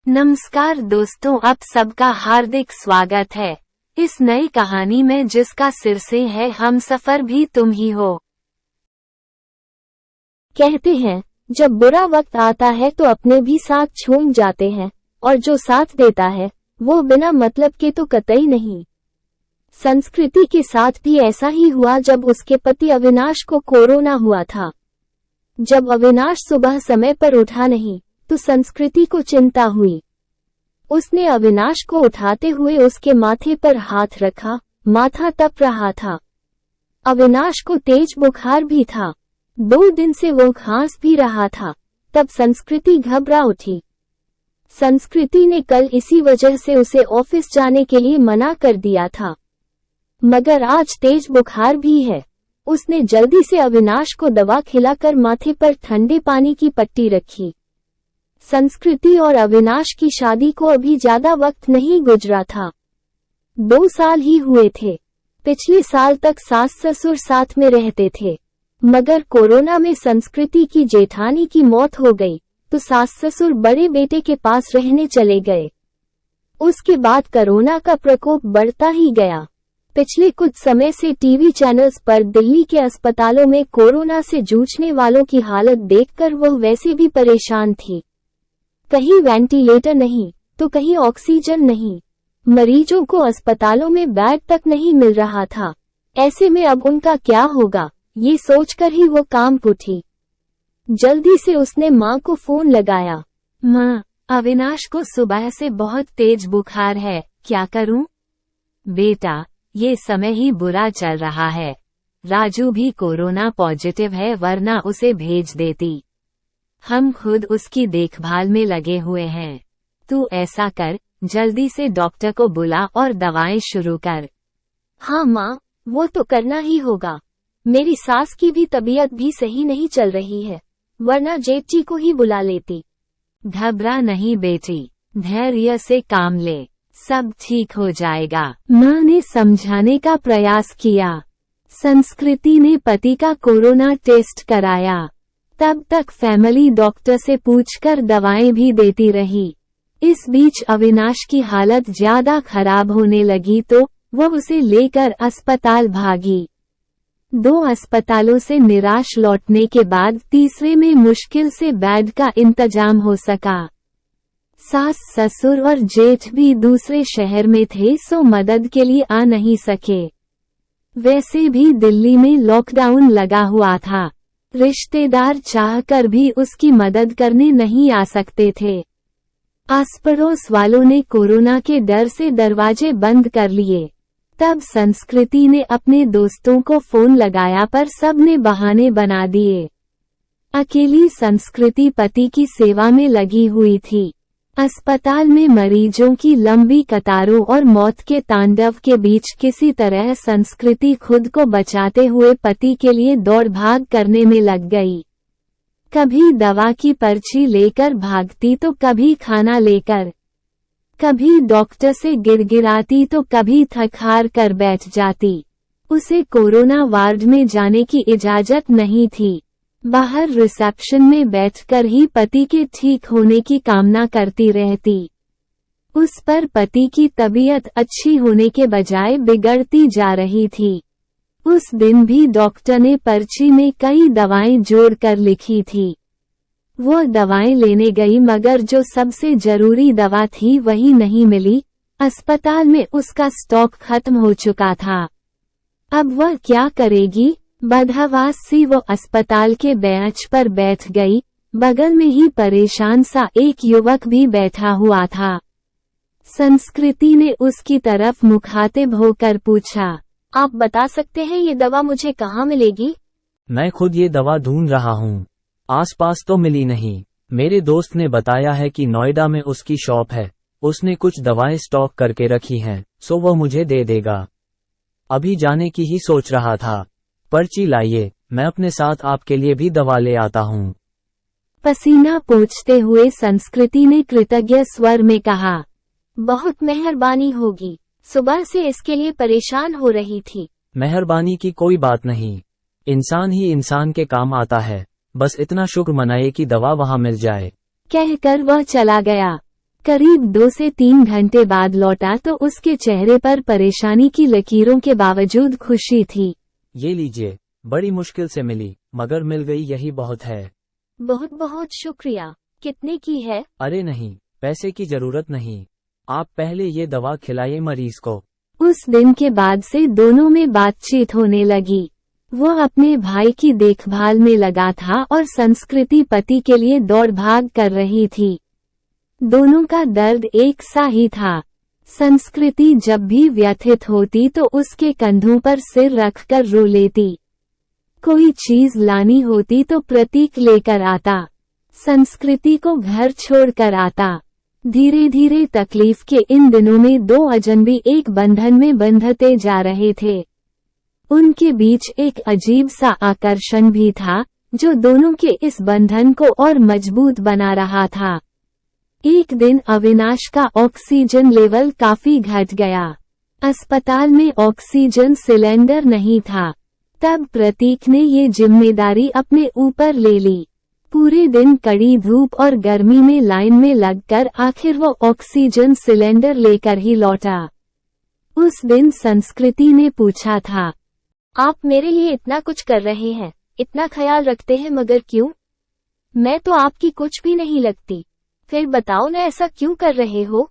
नमस्कार दोस्तों, आप सबका हार्दिक स्वागत है इस नई कहानी में जिसका शीर्षक है हम सफर भी तुम ही हो। कहते हैं जब बुरा वक्त आता है तो अपने भी साथ छूट जाते हैं, और जो साथ देता है वो बिना मतलब के तो कतई नहीं। संस्कृति के साथ भी ऐसा ही हुआ जब उसके पति अविनाश को कोरोना हुआ था। जब अविनाश सुबह समय पर उठा नहीं तो संस्कृति को चिंता हुई। उसने अविनाश को उठाते हुए उसके माथे पर हाथ रखा। माथा तप रहा था। अविनाश को तेज बुखार भी था। 2 दिन से वो खांस भी रहा था। तब संस्कृति घबरा उठी। संस्कृति ने कल इसी वजह से उसे ऑफिस जाने के लिए मना कर दिया था, मगर आज तेज बुखार भी है। उसने जल्दी से अविनाश को दवा खिलाकर माथे पर ठंडे पानी की पट्टी रखी। संस्कृति और अविनाश की शादी को अभी ज्यादा वक्त नहीं गुजरा था। 2 साल ही हुए थे। पिछले साल तक सास ससुर साथ में रहते थे, मगर कोरोना में संस्कृति की जेठानी की मौत हो गई तो सास ससुर बड़े बेटे के पास रहने चले गए। उसके बाद कोरोना का प्रकोप बढ़ता ही गया। पिछले कुछ समय से टीवी चैनल्स पर दिल्ली के अस्पतालों में कोरोना से जूझने वालों की हालत देखकर वह वैसे भी परेशान थी। कहीं वेंटिलेटर नहीं तो कहीं ऑक्सीजन नहीं। मरीजों को अस्पतालों में बेड तक नहीं मिल रहा था। ऐसे में अब उनका क्या होगा, ये सोचकर ही वो काम उठी। जल्दी से उसने माँ को फोन लगाया। माँ, अविनाश को सुबह से बहुत तेज बुखार है, क्या करूं? बेटा, ये समय ही बुरा चल रहा है। राजू भी कोरोना पॉजिटिव है, वरना उसे भेज देती। हम खुद उसकी देखभाल में लगे हुए हैं। तू ऐसा कर, जल्दी से डॉक्टर को बुला और दवाएं शुरू कर। हाँ माँ, वो तो करना ही होगा। मेरी सास की भी तबीयत भी सही नहीं चल रही है, वरना जेठी को ही बुला लेती। घबरा नहीं बेटी, धैर्य से काम ले, सब ठीक हो जाएगा। माँ ने समझाने का प्रयास किया। संस्कृति ने पति का कोरोना टेस्ट कराया। तब तक फैमिली डॉक्टर से पूछकर दवाएं भी देती रही। इस बीच अविनाश की हालत ज्यादा खराब होने लगी तो वह उसे लेकर अस्पताल भागी। 2 अस्पतालों से निराश लौटने के बाद तीसरे में मुश्किल से बेड का इंतजाम हो सका। सास ससुर और जेठ भी दूसरे शहर में थे, सो मदद के लिए आ नहीं सके। वैसे भी दिल्ली में लॉकडाउन लगा हुआ था। रिश्तेदार चाहकर भी उसकी मदद करने नहीं आ सकते थे। आस पड़ोस वालों ने कोरोना के डर से दरवाजे बंद कर लिए। तब संस्कृति ने अपने दोस्तों को फोन लगाया, पर सब ने बहाने बना दिए। अकेली संस्कृति पति की सेवा में लगी हुई थी। अस्पताल में मरीजों की लंबी कतारों और मौत के तांडव के बीच किसी तरह संस्कृति खुद को बचाते हुए पति के लिए दौड़ भाग करने में लग गई। कभी दवा की पर्ची लेकर भागती तो कभी खाना लेकर, कभी डॉक्टर से गिड़गिड़ाती तो कभी थक हार कर बैठ जाती। उसे कोरोना वार्ड में जाने की इजाजत नहीं थी। बाहर रिसेप्शन में बैठकर ही पति के ठीक होने की कामना करती रहती। उस पर पति की तबीयत अच्छी होने के बजाय बिगड़ती जा रही थी। उस दिन भी डॉक्टर ने पर्ची में कई दवाएं जोड़कर लिखी थी। वो दवाएं लेने गई, मगर जो सबसे जरूरी दवा थी वही नहीं मिली। अस्पताल में उसका स्टॉक खत्म हो चुका था। अब वह क्या करेगी? बदहवास सी वो अस्पताल के बेंच पर बैठ गई। बगल में ही परेशान सा एक युवक भी बैठा हुआ था। संस्कृति ने उसकी तरफ मुखातिब होकर पूछा, आप बता सकते हैं ये दवा मुझे कहाँ मिलेगी? मैं खुद ये दवा ढूंढ रहा हूँ, आसपास तो मिली नहीं। मेरे दोस्त ने बताया है कि नोएडा में उसकी शॉप है, उसने कुछ दवाएं स्टॉक करके रखी हैं, सो वह मुझे दे देगा। अभी जाने की ही सोच रहा था। पर्ची लाइए, मैं अपने साथ आपके लिए भी दवा ले आता हूँ। पसीना पोंछते हुए संस्कृति ने कृतज्ञ स्वर में कहा, बहुत मेहरबानी होगी, सुबह से इसके लिए परेशान हो रही थी। मेहरबानी की कोई बात नहीं, इंसान ही इंसान के काम आता है। बस इतना शुक्र मनाए कि दवा वहाँ मिल जाए। कहकर वह चला गया। करीब 2 से 3 घंटे बाद लौटा तो उसके चेहरे पर परेशानी की लकीरों के बावजूद खुशी थी। ये लीजिए, बड़ी मुश्किल से मिली, मगर मिल गई, यही बहुत है। बहुत बहुत शुक्रिया। कितने की है? अरे नहीं, पैसे की जरूरत नहीं, आप पहले ये दवा खिलाइए मरीज को। उस दिन के बाद से दोनों में बातचीत होने लगी। वो अपने भाई की देखभाल में लगा था और संस्कृति पति के लिए दौड़ भाग कर रही थी। दोनों का दर्द एक सा ही था। संस्कृति जब भी व्यथित होती तो उसके कंधों पर सिर रखकर रो लेती। कोई चीज लानी होती तो प्रतीक लेकर आता, संस्कृति को घर छोड़कर आता। धीरे धीरे तकलीफ के इन दिनों में 2 अजनबी एक बंधन में बंधते जा रहे थे। उनके बीच एक अजीब सा आकर्षण भी था, जो दोनों के इस बंधन को और मजबूत बना रहा था। एक दिन अविनाश का ऑक्सीजन लेवल काफी घट गया। अस्पताल में ऑक्सीजन सिलेंडर नहीं था। तब प्रतीक ने ये जिम्मेदारी अपने ऊपर ले ली। पूरे दिन कड़ी धूप और गर्मी में लाइन में लगकर आखिर वो ऑक्सीजन सिलेंडर लेकर ही लौटा। उस दिन संस्कृति ने पूछा था, आप मेरे लिए इतना कुछ कर रहे हैं, इतना ख्याल रखते हैं, मगर क्यों? मैं तो आपकी कुछ भी नहीं लगती। फिर बताओ ना, ऐसा क्यों कर रहे हो?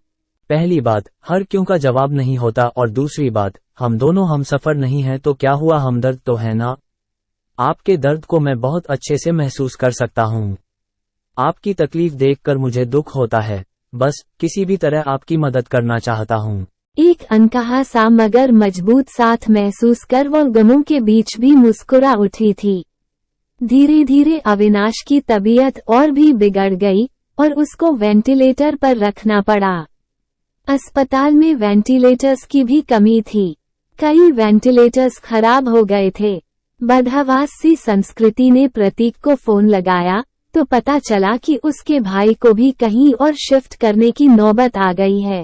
पहली बात, हर क्यों का जवाब नहीं होता, और दूसरी बात, हम दोनों हमसफर नहीं हैं तो क्या हुआ, हमदर्द तो है ना। आपके दर्द को मैं बहुत अच्छे से महसूस कर सकता हूँ। आपकी तकलीफ देखकर मुझे दुख होता है। बस किसी भी तरह आपकी मदद करना चाहता हूँ। एक अनकहा सा मगर मजबूत साथ महसूस कर वो गमों के बीच भी मुस्कुरा उठी थी। धीरे धीरे अविनाश की तबीयत और भी बिगड़ गई और उसको वेंटिलेटर पर रखना पड़ा। अस्पताल में वेंटिलेटर्स की भी कमी थी। कई वेंटिलेटर्स खराब हो गए थे। बदहवास सी संस्कृति ने प्रतीक को फोन लगाया तो पता चला कि उसके भाई को भी कहीं और शिफ्ट करने की नौबत आ गई है।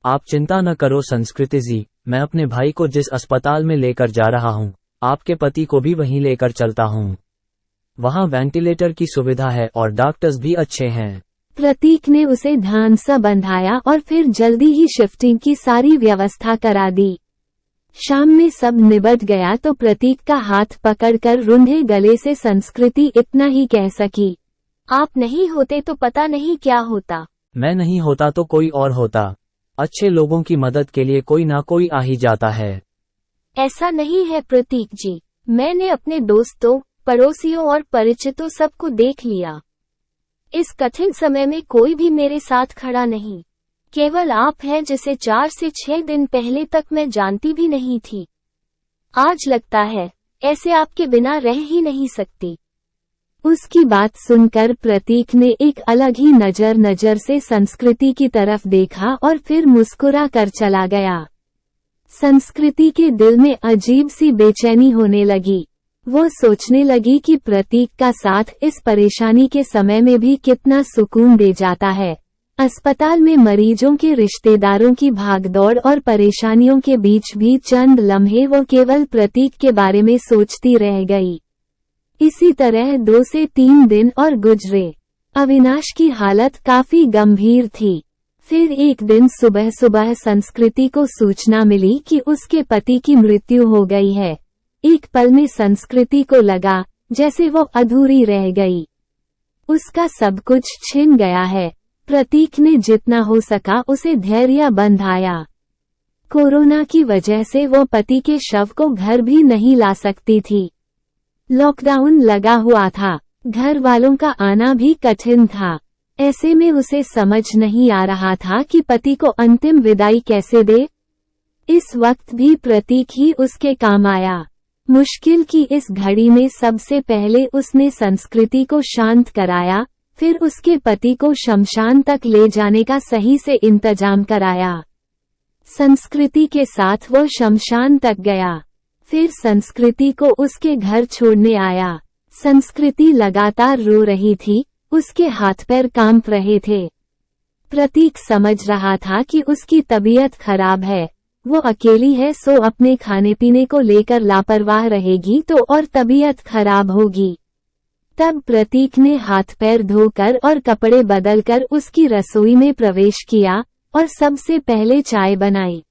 आप चिंता न करो संस्कृति जी, मैं अपने भाई को जिस अस्पताल में लेकर जा रहा हूँ, आपके पति को भी वहीं लेकर चलता हूँ। वहाँ वेंटिलेटर की सुविधा है और डॉक्टर्स भी अच्छे हैं। प्रतीक ने उसे ध्यान से बंधाया और फिर जल्दी ही शिफ्टिंग की सारी व्यवस्था करा दी। शाम में सब निबट गया तो प्रतीक का हाथ पकड़कर रुंधे गले से संस्कृति इतना ही कह सकी, आप नहीं होते तो पता नहीं क्या होता। मैं नहीं होता तो कोई और होता। अच्छे लोगों की मदद के लिए कोई ना कोई आ ही जाता है। ऐसा नहीं है प्रतीक जी, मैंने अपने दोस्तों, पड़ोसियों और परिचितों सबको देख लिया। इस कठिन समय में कोई भी मेरे साथ खड़ा नहीं। केवल आप हैं जिसे 4 से 6 दिन पहले तक मैं जानती भी नहीं थी। आज लगता है ऐसे आपके बिना रह ही नहीं सकती। उसकी बात सुनकर प्रतीक ने एक अलग ही नजर से संस्कृति की तरफ देखा और फिर मुस्कुरा कर चला गया। संस्कृति के दिल में अजीब सी बेचैनी होने लगी। वो सोचने लगी कि प्रतीक का साथ इस परेशानी के समय में भी कितना सुकून दे जाता है। अस्पताल में मरीजों के रिश्तेदारों की भागदौड़ और परेशानियों के बीच भी चंद लम्हे वो केवल प्रतीक के बारे में सोचती रह गई। इसी तरह 2 से 3 दिन और गुजरे। अविनाश की हालत काफी गंभीर थी। फिर एक दिन सुबह सुबह संस्कृति को सूचना मिली कि उसके पति की मृत्यु हो गई है। एक पल में संस्कृति को लगा जैसे वो अधूरी रह गई। उसका सब कुछ छिन गया है। प्रतीक ने जितना हो सका उसे धैर्य बंधाया। कोरोना की वजह से वो पति के शव को घर भी नहीं ला सकती थी। लॉकडाउन लगा हुआ था, घर वालों का आना भी कठिन था। ऐसे में उसे समझ नहीं आ रहा था कि पति को अंतिम विदाई कैसे दे। इस वक्त भी प्रतीक ही उसके काम आया। मुश्किल की इस घड़ी में सबसे पहले उसने संस्कृति को शांत कराया, फिर उसके पति को शमशान तक ले जाने का सही से इंतजाम कराया। संस्कृति के साथ वो शमशान तक गया। फिर संस्कृति को उसके घर छोड़ने आया। संस्कृति लगातार रो रही थी, उसके हाथ पैर कांप रहे थे। प्रतीक समझ रहा था कि उसकी तबीयत खराब है, वो अकेली है, सो अपने खाने पीने को लेकर लापरवाह रहेगी तो और तबीयत खराब होगी। तब प्रतीक ने हाथ पैर धोकर और कपड़े बदलकर उसकी रसोई में प्रवेश किया और सबसे पहले चाय बनाई।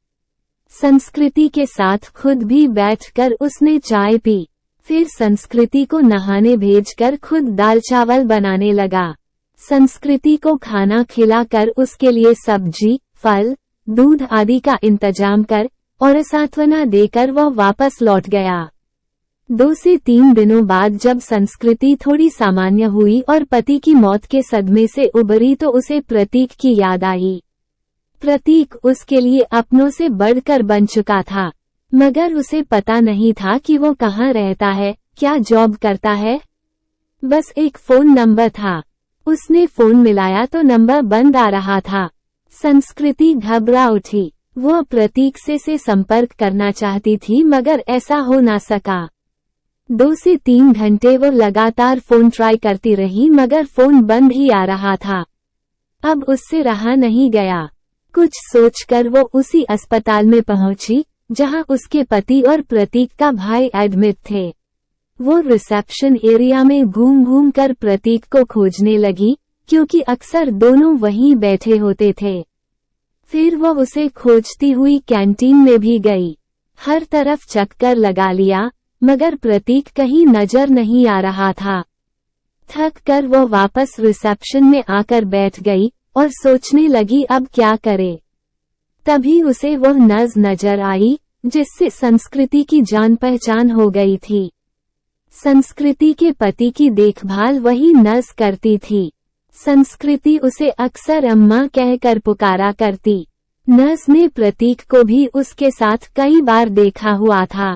संस्कृति के साथ खुद भी बैठकर उसने चाय पी। फिर संस्कृति को नहाने भेजकर खुद दाल चावल बनाने लगा। संस्कृति को खाना खिलाकर उसके लिए सब्जी, फल, दूध आदि का इंतजाम कर और सांत्वना देकर वह वापस लौट गया। 2 से 3 दिनों बाद जब संस्कृति थोड़ी सामान्य हुई और पति की मौत के सदमे से उबरी तो उसे प्रतीक की याद आई। प्रतीक उसके लिए अपनों से बढ़कर बन चुका था, मगर उसे पता नहीं था कि वो कहाँ रहता है, क्या जॉब करता है। बस एक फोन नंबर था। उसने फोन मिलाया तो नंबर बंद आ रहा था। संस्कृति घबरा उठी। वो प्रतीक से संपर्क करना चाहती थी मगर ऐसा हो ना सका। 2 से 3 घंटे वो लगातार फोन ट्राई करती रही मगर फोन बंद ही आ रहा था। अब उससे रहा नहीं गया। कुछ सोचकर वो उसी अस्पताल में पहुंची जहां उसके पति और प्रतीक का भाई एडमिट थे। वो रिसेप्शन एरिया में घूम घूम कर प्रतीक को खोजने लगी क्योंकि अक्सर दोनों वहीं बैठे होते थे। फिर वो उसे खोजती हुई कैंटीन में भी गई। हर तरफ चक्कर लगा लिया मगर प्रतीक कहीं नजर नहीं आ रहा था। थक कर वो वापस रिसेप्शन में आकर बैठ गई और सोचने लगी अब क्या करे। तभी उसे वह नर्स नजर आई जिससे संस्कृति की जान पहचान हो गई थी। संस्कृति के पति की देखभाल वही नर्स करती थी। संस्कृति उसे अक्सर अम्मा कहकर पुकारा करती। नर्स ने प्रतीक को भी उसके साथ कई बार देखा हुआ था।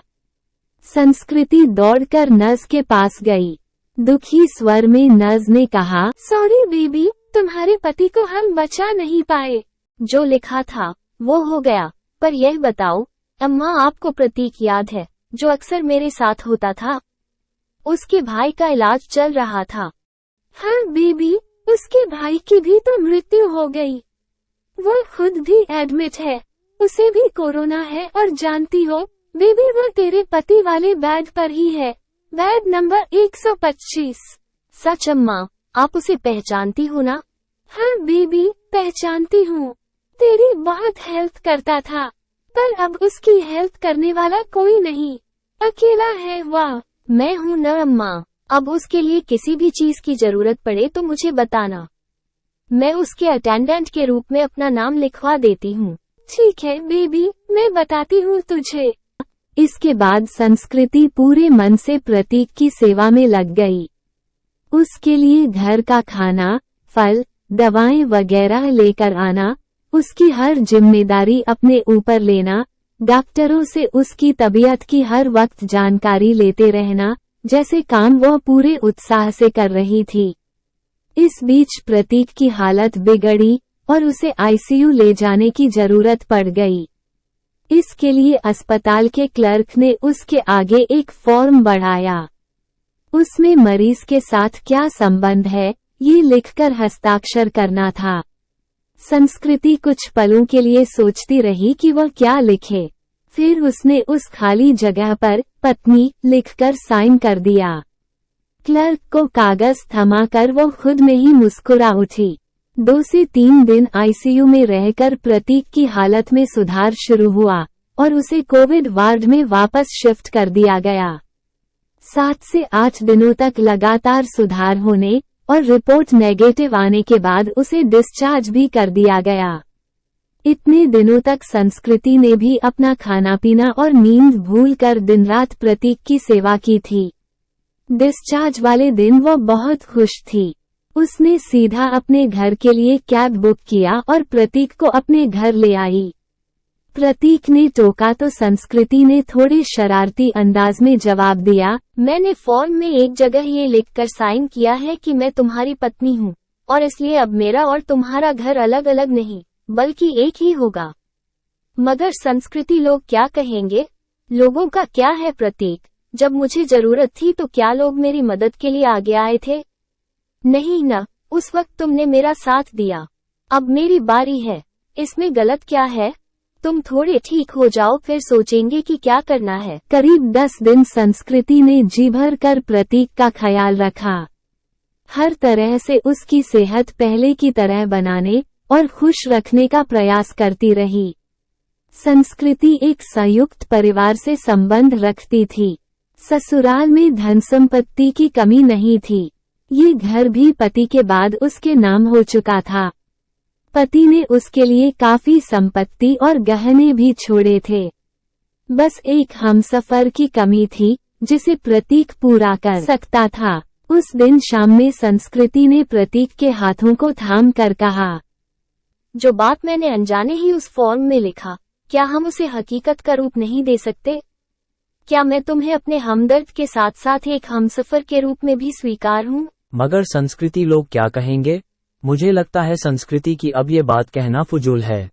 संस्कृति दौड़कर नर्स के पास गई। दुखी स्वर में नर्स ने कहा, सॉरी बेबी, तुम्हारे पति को हम बचा नहीं पाए। जो लिखा था वो हो गया, पर यह बताओ अम्मा आपको प्रतीक याद है जो अक्सर मेरे साथ होता था? उसके भाई का इलाज चल रहा था। हाँ बेबी, उसके भाई की भी तो मृत्यु हो गई। वो खुद भी एडमिट है, उसे भी कोरोना है और जानती हो बेबी वो तेरे पति वाले बेड पर ही है, बेड नंबर 125। सच अम्मा, आप उसे पहचानती हो ना? हाँ बेबी, पहचानती हूँ। तेरी बहुत हेल्प करता था, पर अब उसकी हेल्प करने वाला कोई नहीं, अकेला है। वाह, मैं हूँ न अम्मा, अब उसके लिए किसी भी चीज की जरूरत पड़े तो मुझे बताना, मैं उसके अटेंडेंट के रूप में अपना नाम लिखवा देती हूँ। ठीक है बेबी, मैं बताती हूँ तुझे। इसके बाद संस्कृति पूरे मन से प्रतीक की सेवा में लग गई। उसके लिए घर का खाना, फल, दवाएं वगैरह लेकर आना, उसकी हर जिम्मेदारी अपने ऊपर लेना, डॉक्टरों से उसकी तबीयत की हर वक्त जानकारी लेते रहना, जैसे काम वह पूरे उत्साह से कर रही थी। इस बीच प्रतीक की हालत बिगड़ी और उसे आईसीयू ले जाने की जरूरत पड़ गई। इसके लिए अस्पताल के क्लर्क ने उसके आगे एक फॉर्म बढ़ाया। उसमें मरीज के साथ क्या संबंध है ये लिखकर हस्ताक्षर करना था। संस्कृति कुछ पलों के लिए सोचती रही कि वह क्या लिखे। फिर उसने उस खाली जगह पर पत्नी लिखकर साइन कर दिया। क्लर्क को कागज थमाकर वो खुद में ही मुस्कुरा उठी। 2 से 3 दिन आईसीयू में रहकर प्रतीक की हालत में सुधार शुरू हुआ और उसे कोविड वार्ड में वापस शिफ्ट कर दिया गया। 7 से 8 दिनों तक लगातार सुधार होने और रिपोर्ट नेगेटिव आने के बाद उसे डिस्चार्ज भी कर दिया गया। इतने दिनों तक संस्कृति ने भी अपना खाना पीना और नींद भूलकर दिन रात प्रतीक की सेवा की थी। डिस्चार्ज वाले दिन वो बहुत खुश थी। उसने सीधा अपने घर के लिए कैब बुक किया और प्रतीक को अपने घर ले आई। प्रतीक ने टोका तो संस्कृति ने थोड़े शरारती अंदाज में जवाब दिया, मैंने फॉर्म में एक जगह ये लिखकर साइन किया है कि मैं तुम्हारी पत्नी हूँ और इसलिए अब मेरा और तुम्हारा घर अलग अलग नहीं बल्कि एक ही होगा। मगर संस्कृति लोग क्या कहेंगे? लोगों का क्या है प्रतीक? जब मुझे जरूरत थी तो क्या लोग मेरी मदद के लिए आगे आए थे? नहीं न, उस वक्त तुमने मेरा साथ दिया। अब मेरी बारी है, इसमें गलत क्या है? तुम थोड़े ठीक हो जाओ फिर सोचेंगे कि क्या करना है। करीब 10 दिन संस्कृति ने जी भर कर प्रतीक का ख्याल रखा। हर तरह से उसकी सेहत पहले की तरह बनाने और खुश रखने का प्रयास करती रही। संस्कृति एक संयुक्त परिवार से संबंध रखती थी। ससुराल में धन संपत्ति की कमी नहीं थी। ये घर भी पति के बाद उसके नाम हो चुका था। पति ने उसके लिए काफी संपत्ति और गहने भी छोड़े थे। बस एक हमसफर की कमी थी जिसे प्रतीक पूरा कर सकता था। उस दिन शाम में संस्कृति ने प्रतीक के हाथों को थाम कर कहा, जो बात मैंने अनजाने ही उस फॉर्म में लिखा, क्या हम उसे हकीकत का रूप नहीं दे सकते? क्या मैं तुम्हें अपने हमदर्द के साथ साथ एक हमसफर के रूप में भी स्वीकार हूँ? मगर संस्कृति लोग क्या कहेंगे? मुझे लगता है संस्कृति की अब ये बात कहना फजूल है।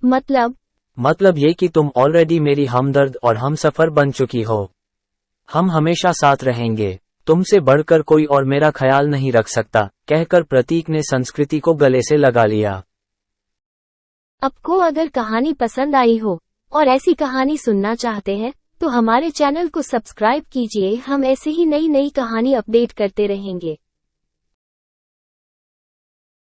मतलब ये कि तुम ऑलरेडी मेरी हमदर्द और हमसफर बन चुकी हो। हम हमेशा साथ रहेंगे। तुमसे बढ़कर कोई और मेरा ख्याल नहीं रख सकता, कहकर प्रतीक ने संस्कृति को गले से लगा लिया। आपको अगर कहानी पसंद आई हो और ऐसी कहानी सुनना चाहते हैं तो हमारे चैनल को सब्सक्राइब कीजिए। हम ऐसे ही नई कहानी अपडेट करते रहेंगे।